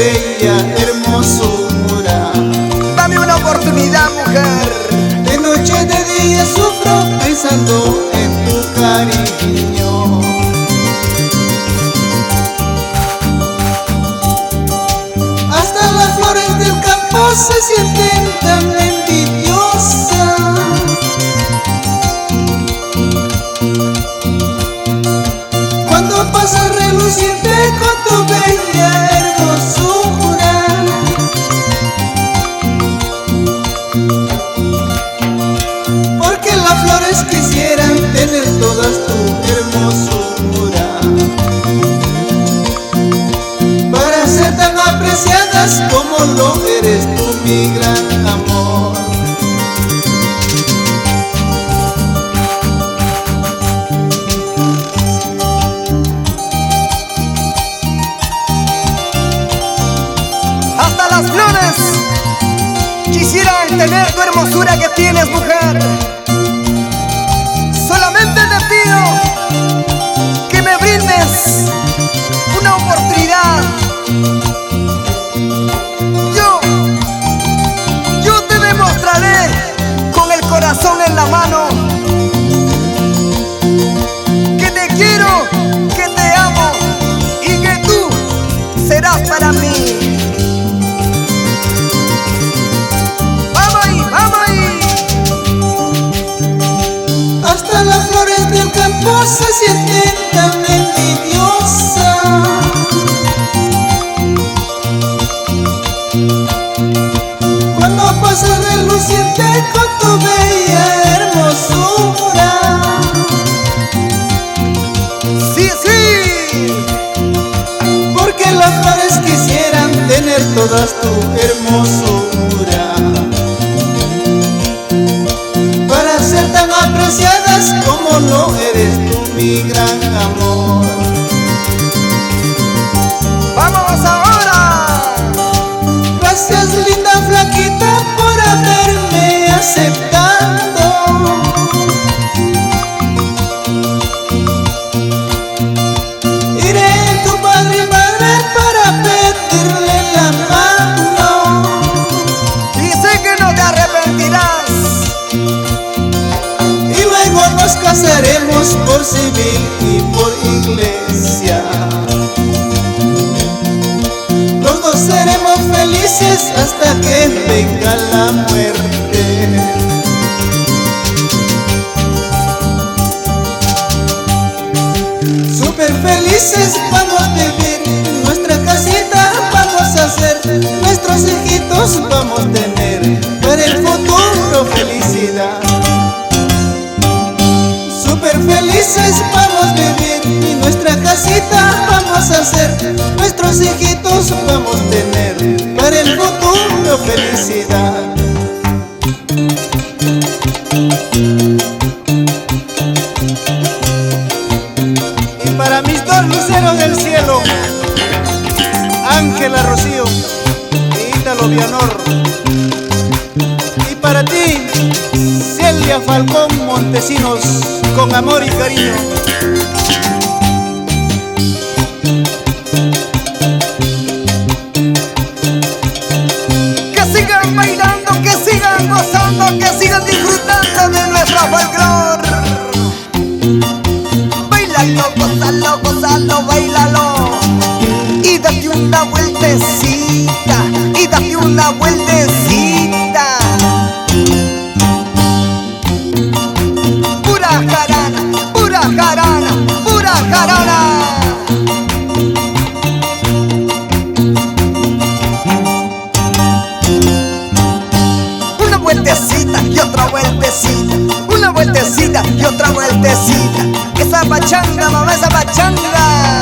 bella hermosura. Dame una oportunidad, mujer. De noche, de día sufro pensando en tu cariño. Hasta las flores del campo se sienten tan envidiosas. Cuando pasas reluciente con tu bella hermosura. Porque las flores quisieran tener todas tu hermosura, para ser tan apreciadas como lo eres tú, mi gran amor. Hasta las flores quisieran tener tu hermosura que tienes, mujer. Solamente te pido que me brindes una oportunidad. Yo te demostraré con el corazón en la mano que te quiero, que te amo y que tú serás para mí. Hasta las flores del campo se sienten tan envidiosas. Cuando pasas reluciente con tu bella hermosura. Sí, sí. Porque las flores quisieran tener todas tu hermosura, para ser tan apreciadas como lo eres tú, mi gran amor. ¡Vamos ahora! Gracias, linda flaquita, por haberme aceptado. Iré a tu padre y madre para pedirle la mano. Y sé que no te arrepentirás. Y luego nos casaremos por civil y por iglesia. Los dos seremos felices hasta que venga la muerte. Súper felices vamos a vivir, nuestra casita vamos a hacer, nuestros hijitos vamos a tener, para el futuro felicidad. Súper felices vamos a vivir y nuestra casita vamos a hacer, nuestros hijitos vamos a tener, para el futuro felicidad. Y para mis dos luceros del cielo, Ángela Rocío y Ítalo Vianor. Y para ti, Celia Falcón Montesinos, con amor y cariño. Que sigan bailando, que sigan gozando, que sigan disfrutando de nuestro folclor. Bailalo, gózalo, gózalo, bailalo. Y date una vueltecita, y date una vueltecita. Pura jarana, pura jarana, pura jarana. Una vueltecita y otra vueltecita, una vueltecita y otra vueltecita. Esa pachanga, mamá, esa pachanga.